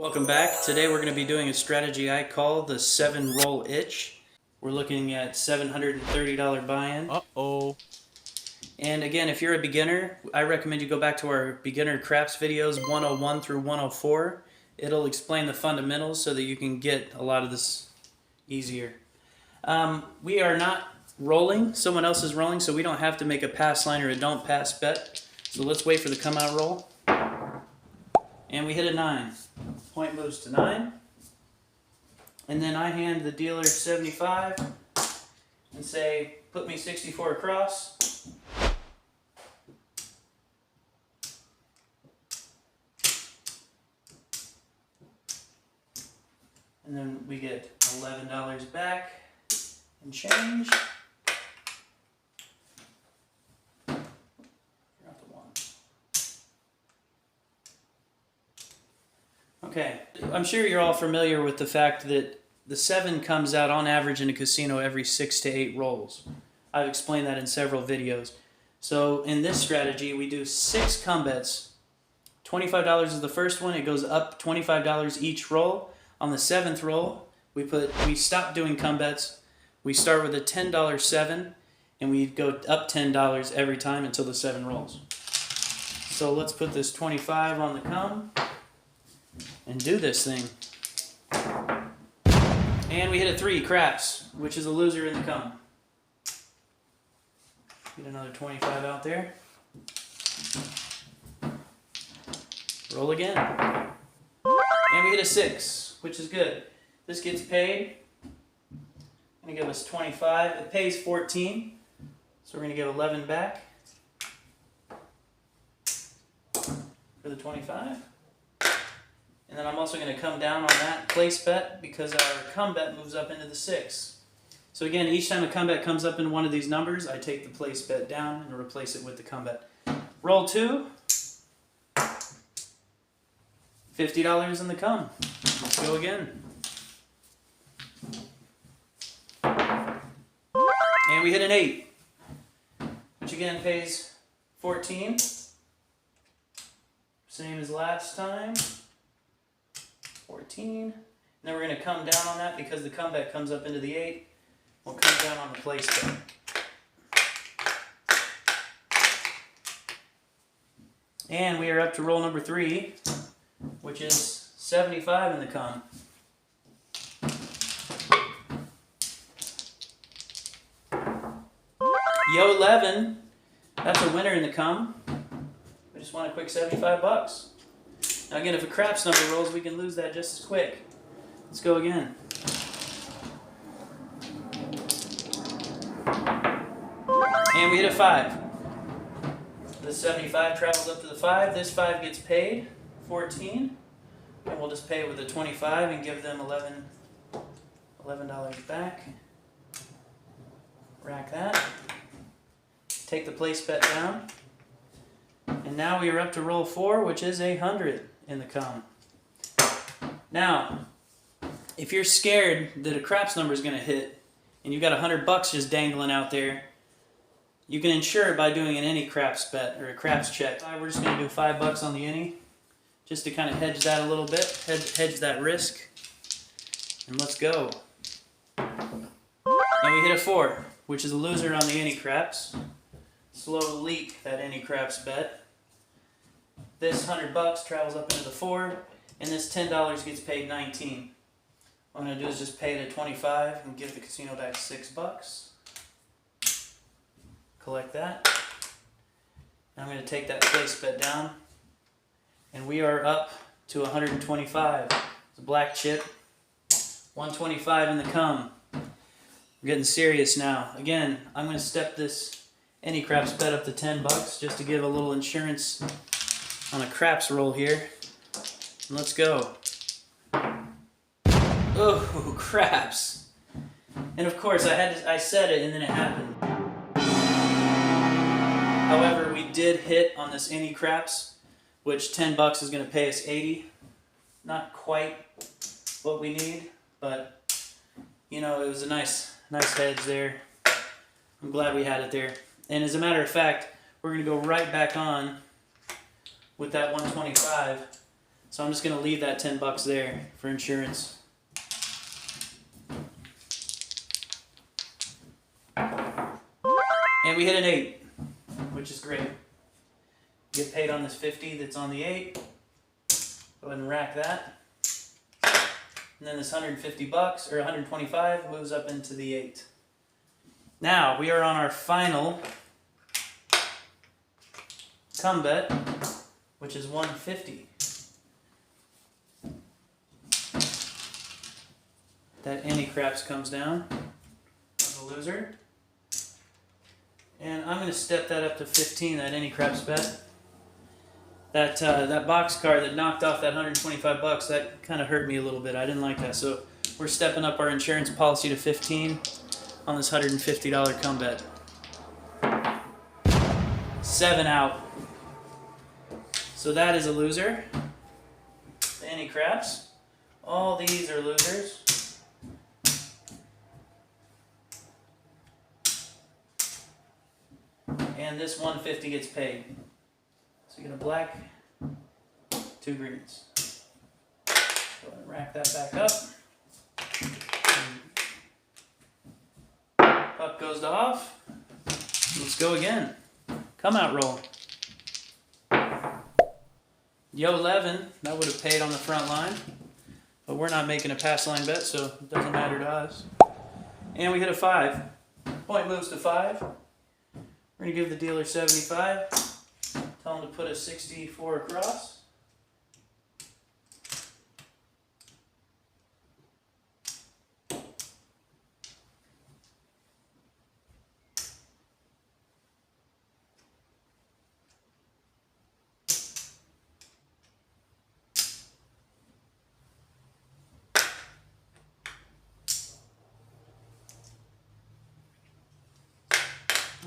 Welcome back. Today we're going to be doing a strategy I call the 7-roll itch. We're looking at $730 buy-in. Uh-oh. And again, if you're a beginner, I recommend you go back to our beginner craps videos 101 through 104. It'll explain the fundamentals so that you can get a lot of this easier. We are not rolling. Someone else is rolling, so we don't have to make a pass line or a don't pass bet. So let's wait for the come out roll. And we hit a 9. Point moves to 9. And then I hand the dealer 75 and say, put me 64 across. And then we get $11 back and change. Okay, I'm sure you're all familiar with the fact that the 7 comes out on average in a casino every 6 to 8 rolls. I've explained that in several videos. So in this strategy, we do 6 come bets. $25 is the first one. It goes up $25 each roll. On the 7th roll, we stop doing come bets. We start with a $10 7, and we go up $10 every time until the 7 rolls. So let's put this 25 on the come and do this thing. And we hit a 3, craps, which is a loser in the come. Get another 25 out there. Roll again. And we hit a 6, which is good. This gets paid. Gonna give us 25. It pays 14, so we're gonna give 11 back for the 25. And then I'm also going to come down on that place bet because our come bet moves up into the 6. So again, each time a come bet comes up in one of these numbers, I take the place bet down and replace it with the come bet. Roll 2. $50 in the come. Let's go again. And we hit an 8, which again pays 14. Same as last time. 14. And then we're going to come down on that because the comeback comes up into the 8. We'll come down on the place bet. And we are up to roll number 3, which is 75 in the come. Yo 11, that's a winner in the come. We just won a quick 75 bucks. Now again, if a craps number rolls, we can lose that just as quick. Let's go again. And we hit a 5. This 75 travels up to the 5. This 5 gets paid, 14. And we'll just pay it with a 25 and give them $11 back. Rack that. Take the place bet down. And now we are up to roll 4, which is 100 in the come. Now, if you're scared that a craps number is going to hit and you've got $100 just dangling out there, you can ensure it by doing an any craps bet or a craps check. We're just going to do $5 on the any just to kind of hedge that a little bit, hedge that risk. And let's go. And we hit a 4, which is a loser on the any craps. Slow leak that any craps bet. This $100 travels up into the 4, and this $10 gets paid 19. What I'm going to do is just pay it at 25 and give the casino back $6. Collect that. Now I'm going to take that place bet down, and we are up to 125. It's a black chip. 125 in the come. We're getting serious now. Again, I'm going to step this any craps bet up to $10 just to give a little insurance on a craps roll here. And let's go. Oh, craps. And of course I said it and then it happened. However, we did hit on this any craps, which $10 is going to pay us 80. Not quite what we need, but you know, it was a nice hedge there. I'm glad we had it there. And as a matter of fact, we're going to go right back on with that 125 So I'm just going to leave that $10 there for insurance. And we hit an 8, which is great. Get paid on this 50 that's on the 8. Go ahead and rack that. And then this $150 or 125 moves up into the 8. Now we are on our final come bet, which is 150. That any craps comes down as a loser. And I'm going to step that up to 15, that any craps bet. That box car that knocked off that $125, that kind of hurt me a little bit. I didn't like that. So we're stepping up our insurance policy to 15 on this $150 come bet. 7 out. So that is a loser. Any craps. All these are losers. And this 150 gets paid. So you get a black, 2 greens. Go ahead and rack that back up. Puck goes to off. Let's go again. Come out roll. Yo 11, that would have paid on the front line. But we're not making a pass line bet, so it doesn't matter to us. And we hit a 5. Point moves to 5. We're going to give the dealer 75. Tell him to put a 64 across.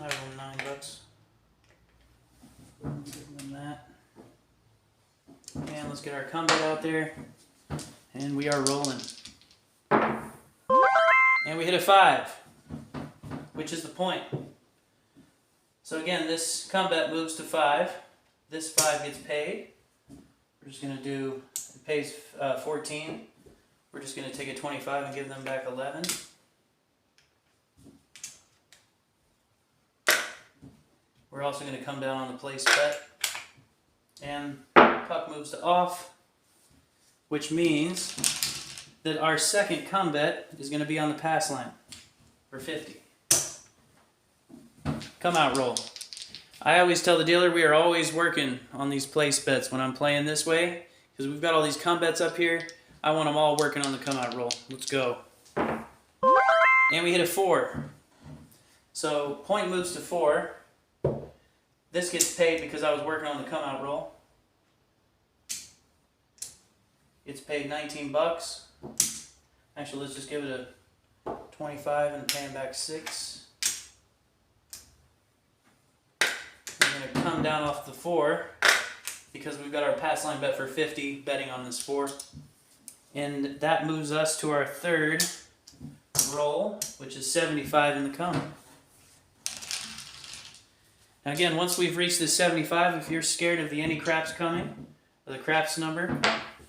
I owe him $9. Give them that. And let's get our combat out there. And we are rolling. And we hit a 5, which is the point. So again, this combat moves to 5. This 5 gets paid. We're just going to do, it pays 14. We're just going to take a 25 and give them back 11. We're also going to come down on the place bet. And puck moves to off, which means that our second come bet is going to be on the pass line for 50. Come out roll. I always tell the dealer we are always working on these place bets when I'm playing this way, because we've got all these come bets up here. I want them all working on the come out roll. Let's go. And we hit a 4. So point moves to 4. This gets paid because I was working on the come out roll. It's paid $19. Actually, let's just give it a 25 and pay him back 6. I'm going to come down off the 4 because we've got our pass line bet for 50 betting on this 4. And that moves us to our third roll, which is 75 in the come. Now again, once we've reached this 75, if you're scared of the any craps coming, or the craps number,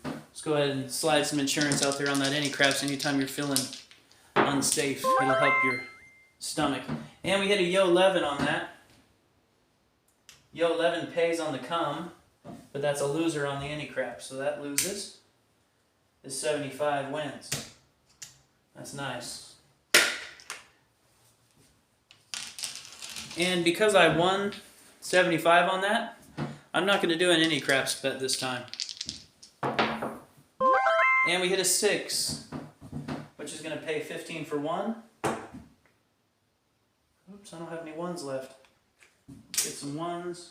let's go ahead and slide some insurance out there on that any craps anytime you're feeling unsafe. It'll help your stomach. And we hit a yo 11 on that. Yo 11 pays on the come, but that's a loser on the any craps, so that loses. This 75 wins. That's nice. And because I won 75 on that, I'm not going to do an any craps bet this time. And we hit a 6, which is going to pay 15 for 1. Oops, I don't have any 1s left. Let's get some 1s.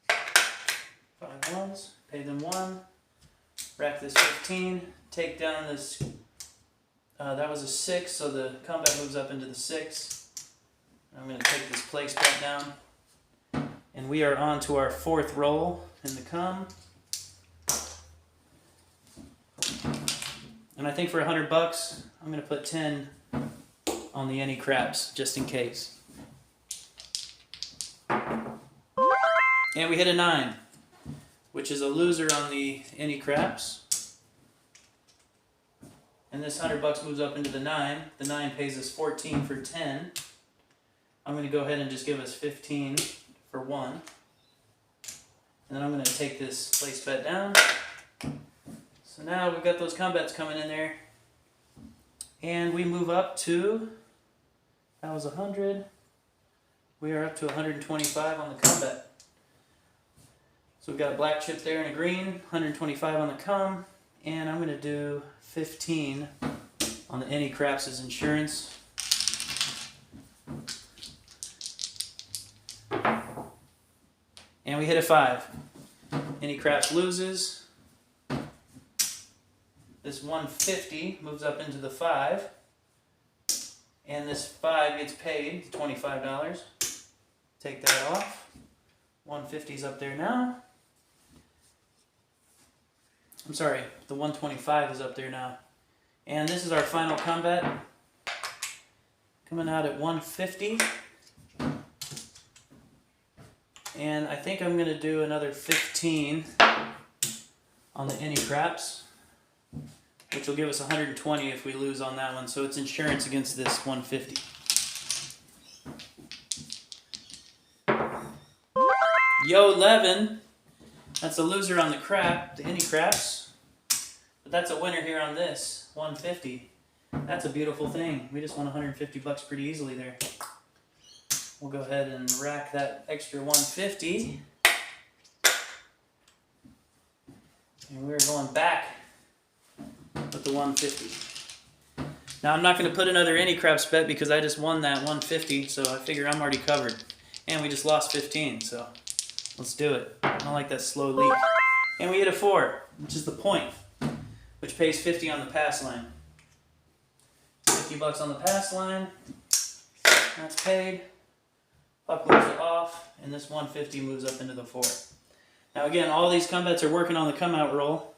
5 1s, pay them 1. Rack this 15, take down this, that was a 6, so the combat moves up into the 6. I'm going to take this place bet down. And we are on to our 4th roll in the come. And I think for $100, I'm going to put 10 on the any craps, just in case. And we hit a 9, which which is a loser on the any craps. And this $100 moves up into the 9. The 9 pays us 14 for 10. I'm going to go ahead and just give us 15 for 1. And then I'm going to take this place bet down. So now we've got those come bets coming in there. And we move up to, that was 100. We are up to 125 on the come bet. So we've got a black chip there and a green, 125 on the come. And I'm going to do 15 on the any craps as insurance. And we hit a 5. Any craps loses. This 150 moves up into the 5. And this 5 gets paid $25. Take that off. 150 is up there now. I'm sorry, the 125 is up there now. And this is our final combat. Coming out at 150. And I think I'm going to do another 15 on the any craps, which will give us 120 if we lose on that one. So it's insurance against this 150. Yo 11. That's a loser on the crap, the any craps. But that's a winner here on this, 150. That's a beautiful thing. We just won $150 pretty easily there. We'll go ahead and rack that extra 150. And we're going back with the 150. Now I'm not going to put another any craps bet because I just won that 150, so I figure I'm already covered. And we just lost 15, so let's do it. I don't like that slow leak. And we hit a 4, which is the point, which pays 50 on the pass line. $50 on the pass line. That's paid. Puck moves it off, and this 150 moves up into the 4. Now again, all these come bets are working on the come out roll.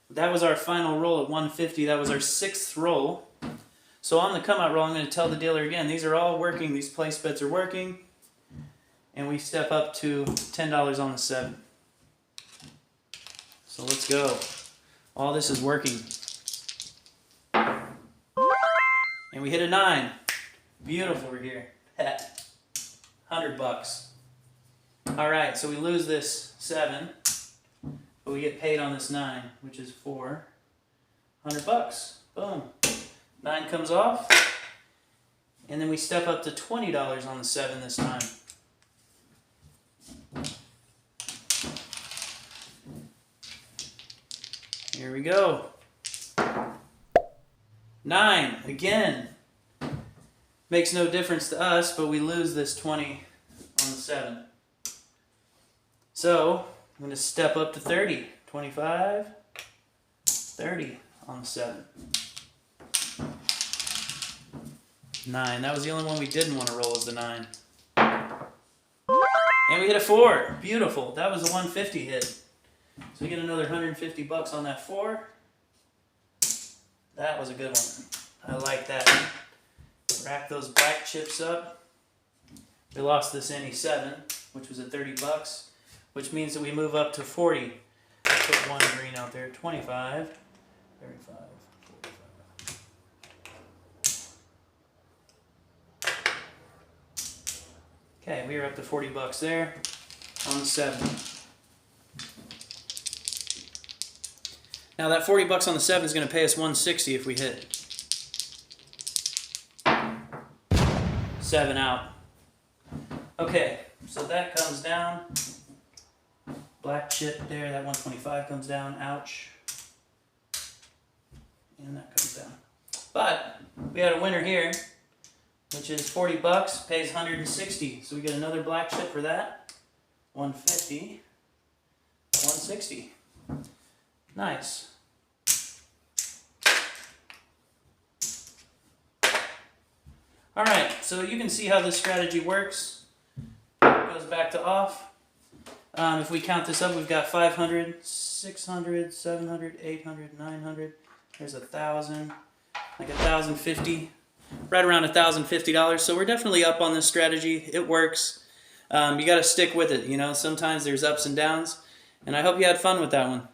That was our final roll at 150. That was our 6th roll. So on the come out roll, I'm going to tell the dealer again, these are all working. These place bets are working. And we step up to $10 on the 7. So let's go. All this is working. And we hit a 9. Beautiful over here. $100. Alright, so we lose this 7, but we get paid on this 9, which is $400. Boom. 9 comes off, and then we step up to $20 on the 7 this time. Here we go. 9, again. Makes no difference to us, but we lose this 20 on the 7. So, I'm going to step up to 30. 25, 30 on the 7. 9. That was the only one we didn't want to roll as the 9. And we hit a 4. Beautiful. That was a 150 hit. So we get another $150 on that 4. That was a good one. I like that. Rack those black chips up. We lost this any 7, which was at $30, which means that we move up to 40. Put one green out there. 25, 35, 45. Okay, we are up to $40 there on the 7. Now that $40 on the 7 is going to pay us $160 if we hit. 7 out. Okay, so that comes down. Black chip there, that 125 comes down. Ouch. And that comes down. But we had a winner here, which is $40, pays $160. So we get another black chip for that. 150, 160. Nice. Alright, so you can see how this strategy works. It goes back to off. If we count this up, we've got 500, 600, 700, 800, 900. There's 1,000, like 1,050, right around $1,050. So we're definitely up on this strategy. It works. You got to stick with it. You know, sometimes there's ups and downs, And I hope you had fun with that one.